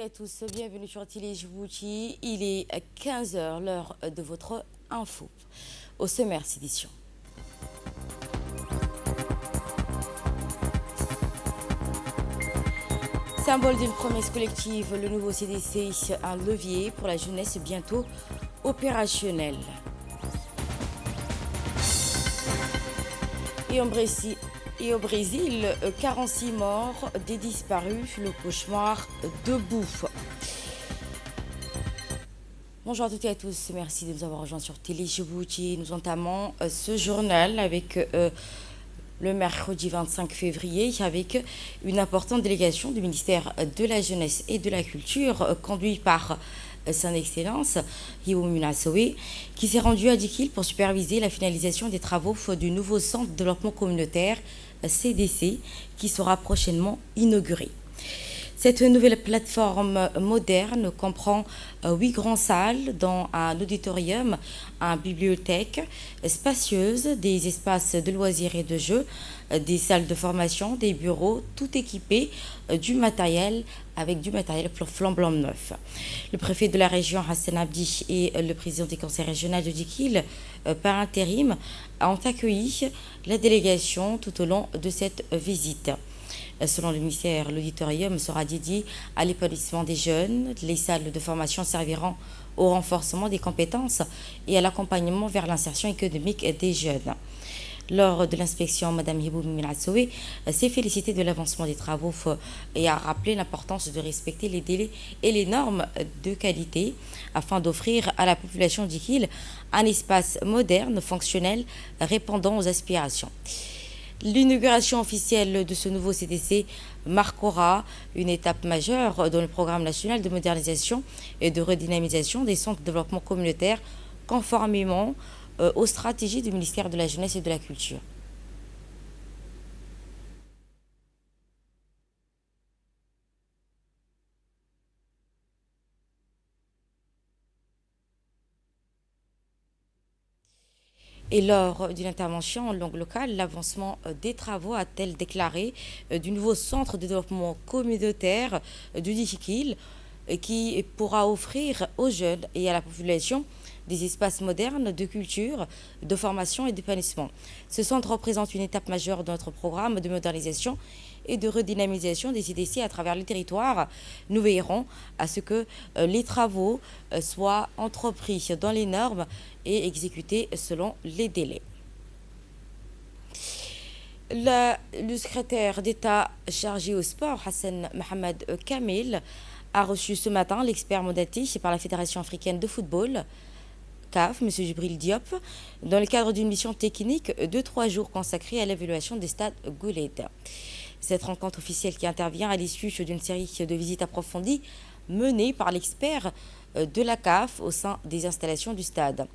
à tous, bienvenue sur Télé Djibouti. Il est 15 heures, l'heure de votre info. Au sommaire cette édition. Symbole d'une promesse collective, le nouveau CDC, un levier pour la jeunesse bientôt opérationnel. Et au Brésil, 46 morts, des disparus, le cauchemar debout. Bonjour à toutes et à tous, merci de nous avoir rejoints sur Télé Djibouti. Nous entamons ce journal avec le mercredi 25 février avec une importante délégation du ministère de la Jeunesse et de la Culture conduite par son Excellence Hiboumi Nassoé, qui s'est rendu à Dikil pour superviser la finalisation des travaux du nouveau centre de développement communautaire CDC qui sera prochainement inauguré. Cette nouvelle plateforme moderne comprend 8 grandes salles, dont un auditorium, une bibliothèque spacieuse, des espaces de loisirs et de jeux, des salles de formation, des bureaux, tout équipés du matériel avec du matériel flambant neuf. Le préfet de la région Hassan Abdi et le président du conseil régional de Dikil, par intérim, ont accueilli la délégation tout au long de cette visite. Selon le ministère, l'auditorium sera dédié à l'épanouissement des jeunes. Les salles de formation serviront au renforcement des compétences et à l'accompagnement vers l'insertion économique des jeunes. Lors de l'inspection, Mme Hiboumi Nassoé s'est félicitée de l'avancement des travaux et a rappelé l'importance de respecter les délais et les normes de qualité afin d'offrir à la population d'Ikil un espace moderne, fonctionnel, répondant aux aspirations. L'inauguration officielle de ce nouveau CDC marquera une étape majeure dans le programme national de modernisation et de redynamisation des centres de développement communautaire conformément aux stratégies du ministère de la Jeunesse et de la Culture. Et lors d'une intervention en langue locale, l'avancement des travaux a-t-elle déclaré du nouveau centre de développement communautaire du Dikil qui pourra offrir aux jeunes et à la population des espaces modernes de culture, de formation et d'épanouissement. Ce centre représente une étape majeure de notre programme de modernisation et de redynamisation des CDC à travers le territoire. Nous veillerons à ce que les travaux soient entrepris dans les normes et exécutés selon les délais. Le secrétaire d'État chargé au sport, Hassan Mohamed Kamel, a reçu ce matin l'expert mandaté par la Fédération africaine de football, CAF, M. Djibril Diop, dans le cadre d'une mission technique de 3 jours consacrée à l'évaluation des stades Goulet. Cette rencontre officielle qui intervient à l'issue d'une série de visites approfondies menées par l'expert de la CAF au sein des installations du stade.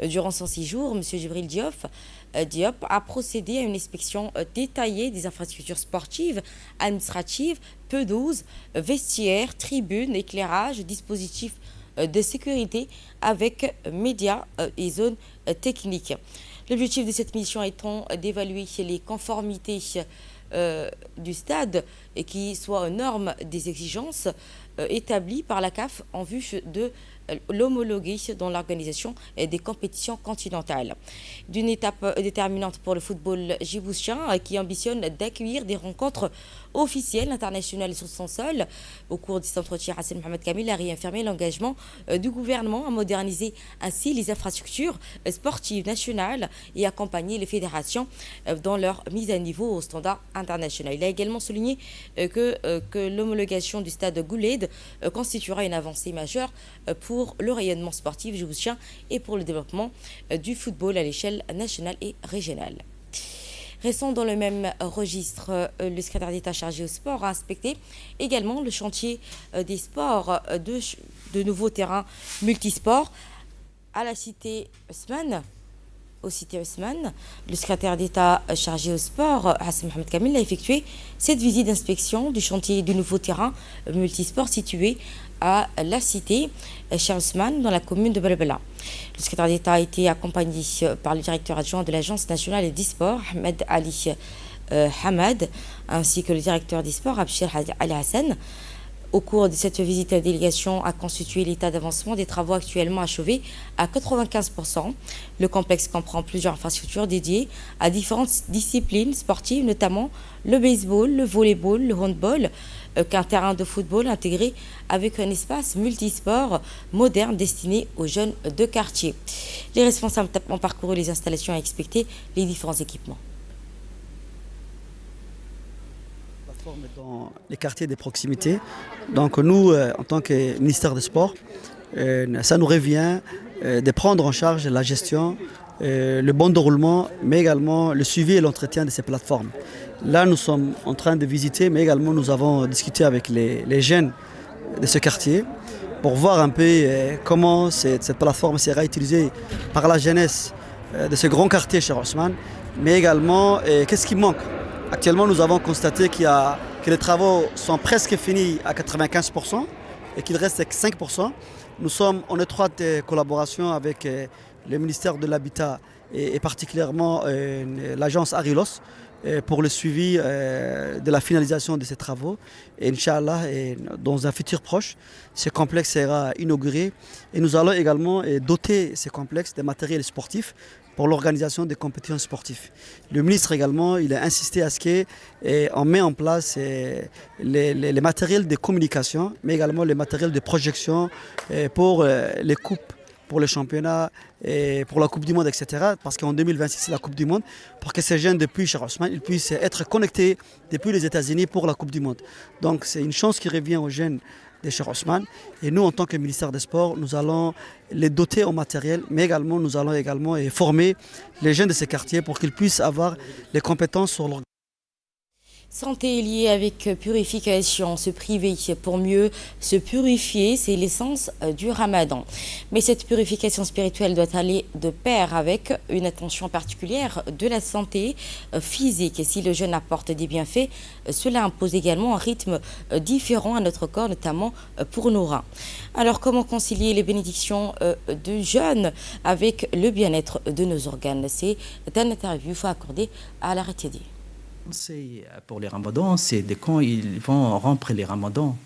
Durant son séjour, M. Djibril Diop a procédé à une inspection détaillée des infrastructures sportives, administratives, pelouses, vestiaires, tribunes, éclairage, dispositifs de sécurité avec médias et zones techniques. L'objectif de cette mission étant d'évaluer les conformités du stade et qui soient aux normes des exigences établies par la CAF en vue de l'homologuer dans l'organisation des compétitions continentales. D'une étape déterminante pour le football djiboutien qui ambitionne d'accueillir des rencontres officielles internationales sur son sol. Au cours de cet entretien, Hassan Mohamed Kamel a réaffirmé l'engagement du gouvernement à moderniser ainsi les infrastructures sportives nationales et accompagner les fédérations dans leur mise à niveau au standard international. Il a également souligné que l'homologation du stade Gouled constituera une avancée majeure pour le rayonnement sportif djiboutien et pour le développement du football à l'échelle nationale et régionale. Restons dans le même registre, le secrétaire d'État chargé au sport a inspecté également le chantier des sports de nouveaux terrains multisports à la cité Haussmann. Le secrétaire d'État chargé au sport, Hassan Mohamed Kamel, a effectué cette visite d'inspection du chantier du nouveau terrain multisport situé à la cité Cheikh Ousmane dans la commune de Balbala. Le secrétaire d'État a été accompagné par le directeur adjoint de l'Agence nationale des sports, Ahmed Ali Hamad, ainsi que le directeur des sports, Abshir Ali Hassan. Au cours de cette visite, la délégation a constitué l'état d'avancement des travaux actuellement achevés à 95%. Le complexe comprend plusieurs infrastructures dédiées à différentes disciplines sportives, notamment le baseball, le volleyball, le handball, qu'un terrain de football intégré avec un espace multisport moderne destiné aux jeunes de quartier. Les responsables ont parcouru les installations et inspecté les différents équipements. Dans les quartiers des proximités. Donc nous, en tant que ministère des Sports, ça nous revient de prendre en charge la gestion, le bon déroulement, mais également le suivi et l'entretien de ces plateformes. Là, nous sommes en train de visiter, mais également nous avons discuté avec les jeunes de ce quartier pour voir un peu comment cette plateforme sera utilisée par la jeunesse de ce grand quartier chez Ousmane, mais également qu'est-ce qui manque. Actuellement, nous avons constaté que les travaux sont presque finis à 95% et qu'il reste 5%. Nous sommes en étroite collaboration avec le ministère de l'Habitat et particulièrement l'agence Arilos pour le suivi de la finalisation de ces travaux. Et Inch'Allah, dans un futur proche, ce complexe sera inauguré et nous allons également doter ce complexe de matériel sportif pour l'organisation des compétitions sportives. Le ministre également, il a insisté à ce qu'on met en place les matériels de communication, mais également les matériels de projection pour les coupes, pour les championnats, et pour la Coupe du Monde, etc. Parce qu'en 2026, c'est la Coupe du Monde, pour que ces jeunes depuis Cheikh Ousmane, ils puissent être connectés depuis les États-Unis pour la Coupe du Monde. Donc c'est une chance qui revient aux jeunes de Cheikh Ousmane. Et nous, en tant que ministère des Sports, nous allons les doter en matériel, mais également nous allons également former les jeunes de ces quartiers pour qu'ils puissent avoir les compétences sur leur Santé liée avec purification, se priver pour mieux se purifier, c'est l'essence du ramadan. Mais cette purification spirituelle doit aller de pair avec une attention particulière de la santé physique. Et si le jeûne apporte des bienfaits, cela impose également un rythme différent à notre corps, notamment pour nos reins. Alors comment concilier les bénédictions du jeûne avec le bien-être de nos organes? C'est un interview accordé à la RTD. Pour les ramadans, c'est quand ils vont rompre les ramadans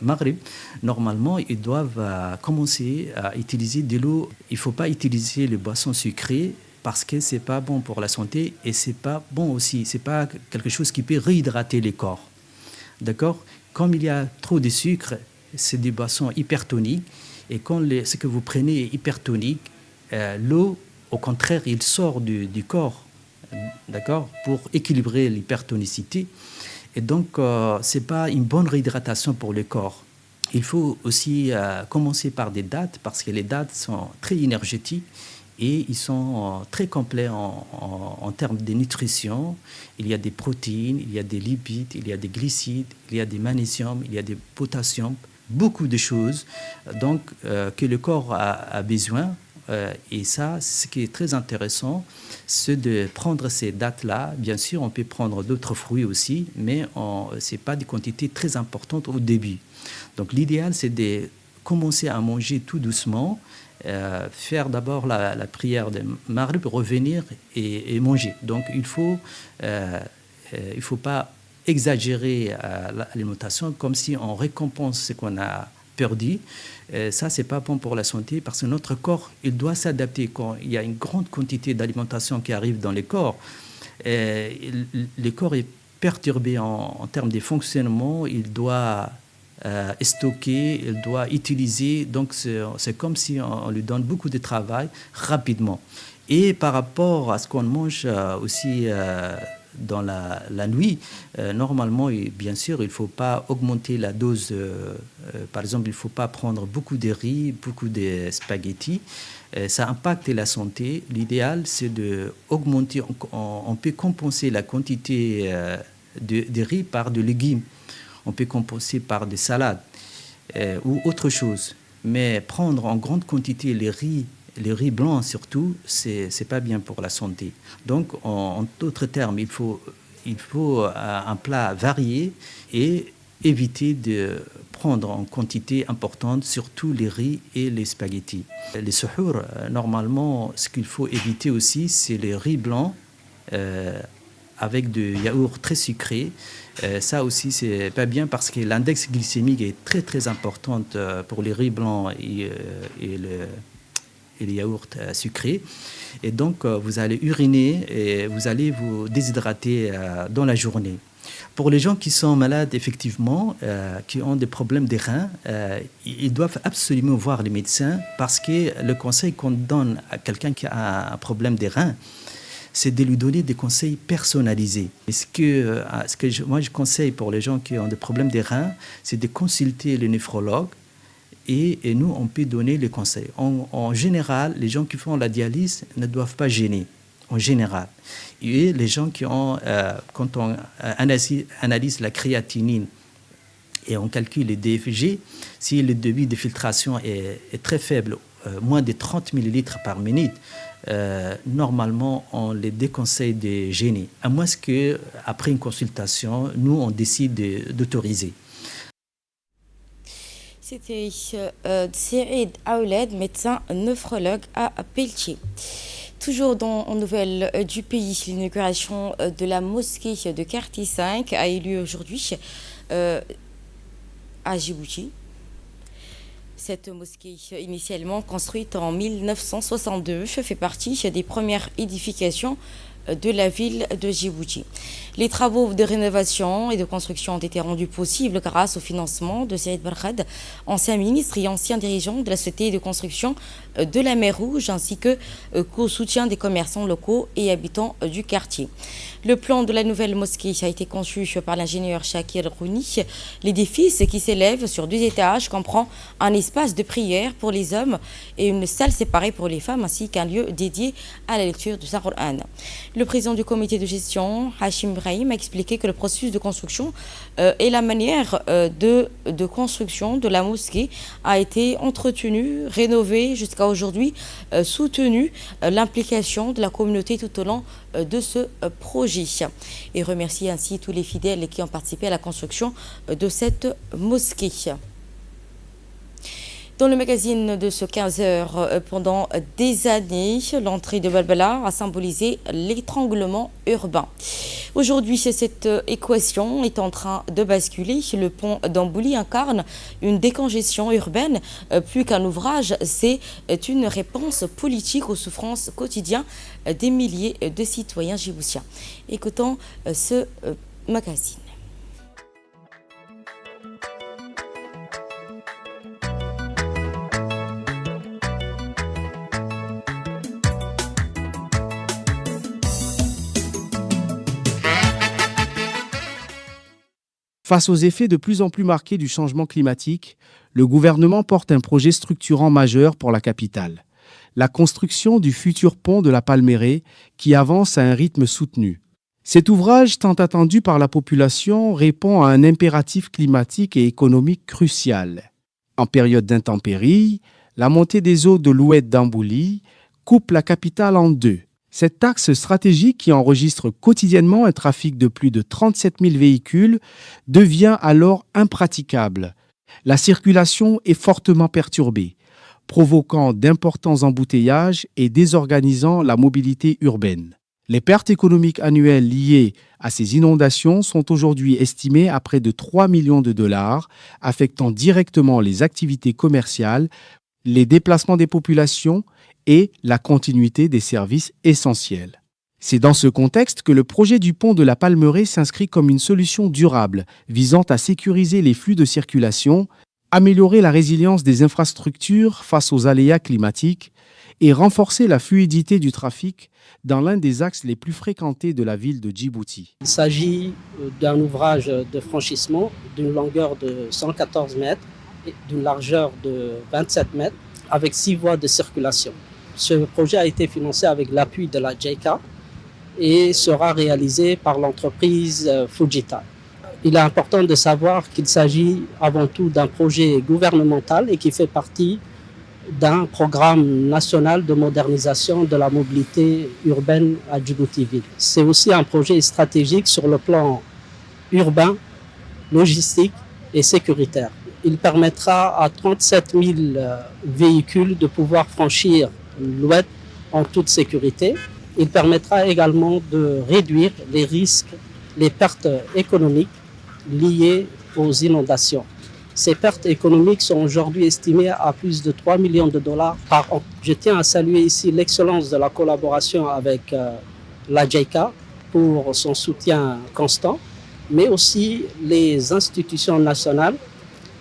Maghrib, normalement ils doivent commencer à utiliser de l'eau. Il ne faut pas utiliser les boissons sucrées parce que ce n'est pas bon pour la santé et ce n'est pas bon aussi. Ce n'est pas quelque chose qui peut réhydrater les corps. D'accord? Comme il y a trop de sucre, c'est des boissons hypertoniques et quand ce que vous prenez est hypertonique, l'eau, au contraire, il sort du corps. D'accord, pour équilibrer l'hypertonicité. Et donc, ce n'est pas une bonne réhydratation pour le corps. Il faut aussi commencer par des dattes, parce que les dattes sont très énergétiques et ils sont très complets en termes de nutrition. Il y a des protéines, il y a des lipides, il y a des glucides, il y a des magnésium, il y a des potassium, beaucoup de choses donc, que le corps a besoin. Et ça, ce qui est très intéressant, c'est de prendre ces dates-là. Bien sûr, on peut prendre d'autres fruits aussi, mais ce n'est pas des quantités très importantes au début. Donc l'idéal, c'est de commencer à manger tout doucement, faire d'abord la prière de Maghrib, revenir et manger. Donc il faut pas exagérer l'alimentation comme si on récompense ce qu'on a perdu. Ça, ce n'est pas bon pour la santé parce que notre corps, il doit s'adapter. Quand il y a une grande quantité d'alimentation qui arrive dans le corps, le corps est perturbé en termes de fonctionnement, il doit stocker, il doit utiliser. Donc, c'est comme si on lui donne beaucoup de travail rapidement. Et par rapport à ce qu'on mange aussi dans la nuit, normalement, et bien sûr, il ne faut pas augmenter la dose. Par exemple, il ne faut pas prendre beaucoup de riz, beaucoup de spaghettis. Ça impacte la santé. L'idéal, c'est d'augmenter. On peut compenser la quantité de riz par de légumes. On peut compenser par des salades ou autre chose. Mais prendre en grande quantité les riz blancs surtout, c'est pas bien pour la santé. Donc, en d'autres termes, il faut un plat varié et éviter de prendre en quantité importante, surtout les riz et les spaghettis. Les suhours, normalement, ce qu'il faut éviter aussi, c'est les riz blancs avec du yaourt très sucré. Ça aussi, c'est pas bien parce que l'index glycémique est très très importante pour les riz blancs et les yaourts sucrés. Et donc, vous allez uriner et vous allez vous déshydrater dans la journée. Pour les gens qui sont malades, effectivement, qui ont des problèmes des reins, ils doivent absolument voir les médecins parce que le conseil qu'on donne à quelqu'un qui a un problème des reins, c'est de lui donner des conseils personnalisés. Et moi, je conseille pour les gens qui ont des problèmes des reins, c'est de consulter le néphrologue et nous, on peut donner les conseils. En général, les gens qui font la dialyse ne doivent pas gêner, en général. Et les gens qui ont, quand on analyse la créatinine et on calcule les DFG, si le débit de filtration est très faible, moins de 30 ml par minute, normalement, on les déconseille de gêner. À moins qu'après une consultation, nous, on décide d'autoriser. C'était Saïd Aouled, médecin néphrologue à Pelletier. Toujours en nouvelles du pays, l'inauguration de la mosquée de Quartier 5 a eu lieu aujourd'hui à Djibouti. Cette mosquée, initialement construite en 1962, fait partie des premières édifications de la ville de Djibouti. Les travaux de rénovation et de construction ont été rendus possibles grâce au financement de Saïd Barkhad, ancien ministre et ancien dirigeant de la société de construction de la Mer Rouge, ainsi qu'au soutien des commerçants locaux et habitants du quartier. Le plan de la nouvelle mosquée a été conçu par l'ingénieur Shakir Rouni. L'édifice, qui s'élève sur 2 étages, comprend un espace de prière pour les hommes et une salle séparée pour les femmes, ainsi qu'un lieu dédié à la lecture du Saint-Qur'an. Le président du comité de gestion, Hachim Brahim, a expliqué que le processus de construction et la manière de construction de la mosquée a été entretenu, rénové jusqu'à aujourd'hui, soutenu l'implication de la communauté tout au long de ce projet et remercie ainsi tous les fidèles qui ont participé à la construction de cette mosquée. Dans le magazine de ce 15h, pendant des années, l'entrée de Balbala a symbolisé l'étranglement urbain. Aujourd'hui, cette équation est en train de basculer. Le pont d'Ambouli incarne une décongestion urbaine. Plus qu'un ouvrage, c'est une réponse politique aux souffrances quotidiennes des milliers de citoyens djiboutiens. Écoutons ce magazine. Face aux effets de plus en plus marqués du changement climatique, le gouvernement porte un projet structurant majeur pour la capitale. La construction du futur pont de la Palmeraie qui avance à un rythme soutenu. Cet ouvrage, tant attendu par la population, répond à un impératif climatique et économique crucial. En période d'intempéries, la montée des eaux de l'oued d'Ambouli coupe la capitale en deux. Cet axe stratégique qui enregistre quotidiennement un trafic de plus de 37 000 véhicules devient alors impraticable. La circulation est fortement perturbée, provoquant d'importants embouteillages et désorganisant la mobilité urbaine. Les pertes économiques annuelles liées à ces inondations sont aujourd'hui estimées à près de 3 millions de dollars, affectant directement les activités commerciales, les déplacements des populations et la continuité des services essentiels. C'est dans ce contexte que le projet du pont de la Palmeraie s'inscrit comme une solution durable visant à sécuriser les flux de circulation, améliorer la résilience des infrastructures face aux aléas climatiques et renforcer la fluidité du trafic dans l'un des axes les plus fréquentés de la ville de Djibouti. Il s'agit d'un ouvrage de franchissement d'une longueur de 114 mètres et d'une largeur de 27 mètres avec 6 voies de circulation. Ce projet a été financé avec l'appui de la JICA et sera réalisé par l'entreprise Fujita. Il est important de savoir qu'il s'agit avant tout d'un projet gouvernemental et qui fait partie d'un programme national de modernisation de la mobilité urbaine à Djibouti-Ville. C'est aussi un projet stratégique sur le plan urbain, logistique et sécuritaire. Il permettra à 37 000 véhicules de pouvoir franchir l'oued en toute sécurité Il permettra également de réduire les risques, les pertes économiques liées aux inondations. Ces pertes économiques sont aujourd'hui estimées à plus de 3 millions de dollars par an. Je tiens à saluer ici l'excellence de la collaboration avec la JICA pour son soutien constant, mais aussi les institutions nationales,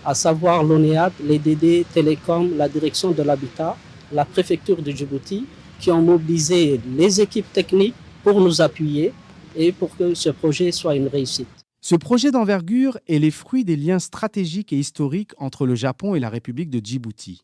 à savoir l'ONEAD, les DD Télécom, la direction de l'habitat, la préfecture de Djibouti, qui ont mobilisé les équipes techniques pour nous appuyer et pour que ce projet soit une réussite. Ce projet d'envergure est les fruits des liens stratégiques et historiques entre le Japon et la République de Djibouti.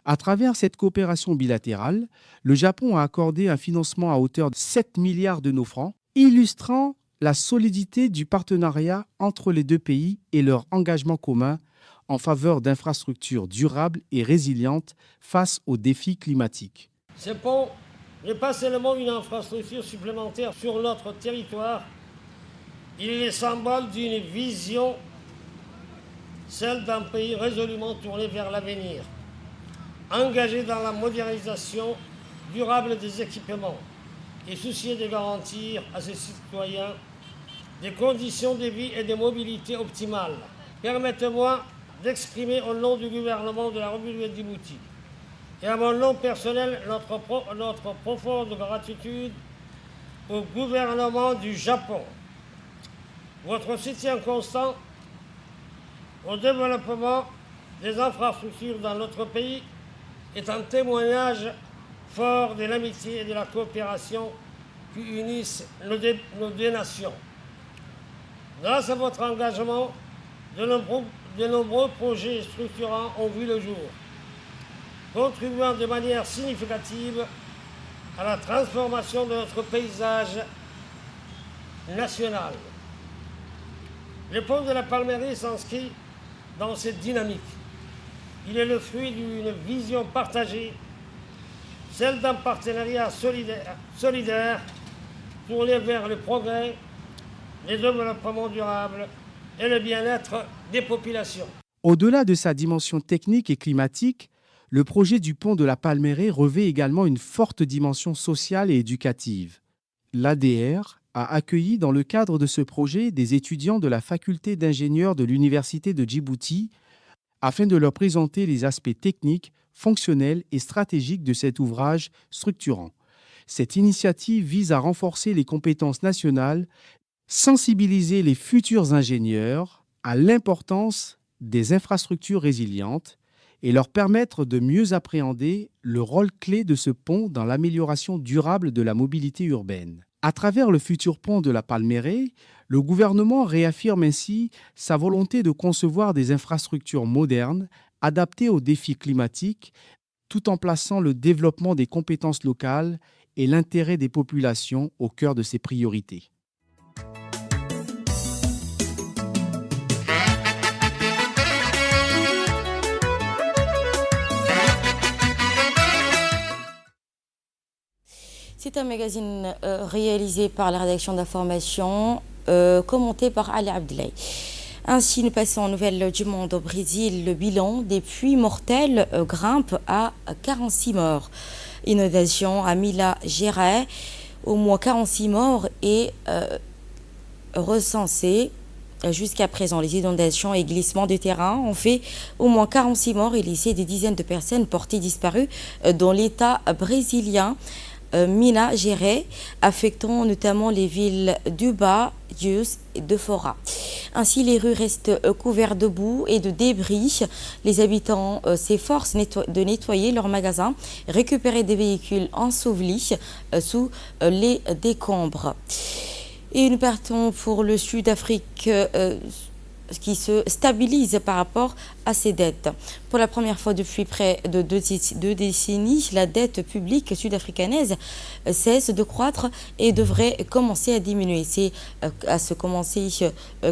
À travers cette coopération bilatérale, le Japon a accordé un financement à hauteur de 7 milliards de nos francs, illustrant la solidité du partenariat entre les deux pays et leur engagement commun en faveur d'infrastructures durables et résilientes face aux défis climatiques. Ce pont n'est pas seulement une infrastructure supplémentaire sur notre territoire, il est le symbole d'une vision, celle d'un pays résolument tourné vers l'avenir, engagé dans la modernisation durable des équipements et soucieux de garantir à ses citoyens des conditions de vie et de mobilité optimales. Permettez-moi d'exprimer au nom du gouvernement de la République de Djibouti et à mon nom personnel notre profonde gratitude au gouvernement du Japon. Votre soutien constant au développement des infrastructures dans notre pays est un témoignage fort de l'amitié et de la coopération qui unissent nos deux nations. Grâce à votre engagement, de nombreux projets structurants ont vu le jour, contribuant de manière significative à la transformation de notre paysage national. Le pont de la Palmeraie s'inscrit dans cette dynamique. Il est le fruit d'une vision partagée, celle d'un partenariat solidaire tourné vers le progrès, le développement durable et le bien-être des populations. Au-delà de sa dimension technique et climatique, le projet du pont de la Palmeraie revêt également une forte dimension sociale et éducative. L'ADR a accueilli dans le cadre de ce projet des étudiants de la faculté d'ingénieurs de l'Université de Djibouti afin de leur présenter les aspects techniques, fonctionnels et stratégiques de cet ouvrage structurant. Cette initiative vise à renforcer les compétences nationales, sensibiliser les futurs ingénieurs à l'importance des infrastructures résilientes et leur permettre de mieux appréhender le rôle clé de ce pont dans l'amélioration durable de la mobilité urbaine. À travers le futur pont de la Palmeraie, le gouvernement réaffirme ainsi sa volonté de concevoir des infrastructures modernes, adaptées aux défis climatiques, tout en plaçant le développement des compétences locales et l'intérêt des populations au cœur de ses priorités. C'est un magazine réalisé par la rédaction d'information, commenté par Ali Abdoulaye. Ainsi, nous passons aux nouvelles du monde. Au Brésil, le bilan des pluies mortelles grimpe à 46 morts. Inondation à Minas Gerais, au moins 46 morts et recensés jusqu'à présent. Les inondations et glissements de terrain ont fait au moins 46 morts et laissé des dizaines de personnes portées disparues dans l'État brésilien. Minas Gerais, affectant notamment les villes d'Uba, Dius et de Fora. Ainsi, les rues restent couvertes de boue et de débris. Les habitants s'efforcent de nettoyer leurs magasins, récupérer des véhicules ensevelis sous les décombres. Et nous partons pour le Sud-Afrique qui se stabilise par rapport à ses dettes. Pour la première fois depuis près de deux décennies, la dette publique sud-africaine cesse de croître et devrait commencer à diminuer. C'est à ce commencer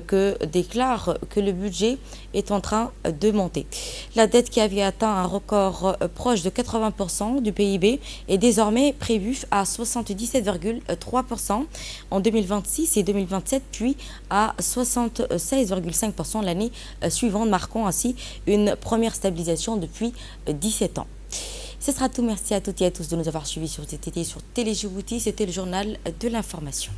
que déclare que le budget est en train de monter. La dette qui avait atteint un record proche de 80% du PIB est désormais prévue à 77,3% en 2026 et 2027, puis à 76,5% l'année suivante, marquant ainsi une première stabilisation depuis 17 ans. Ce sera tout. Merci à toutes et à tous de nous avoir suivis sur TTT, sur Télé Djibouti. C'était le journal de l'information.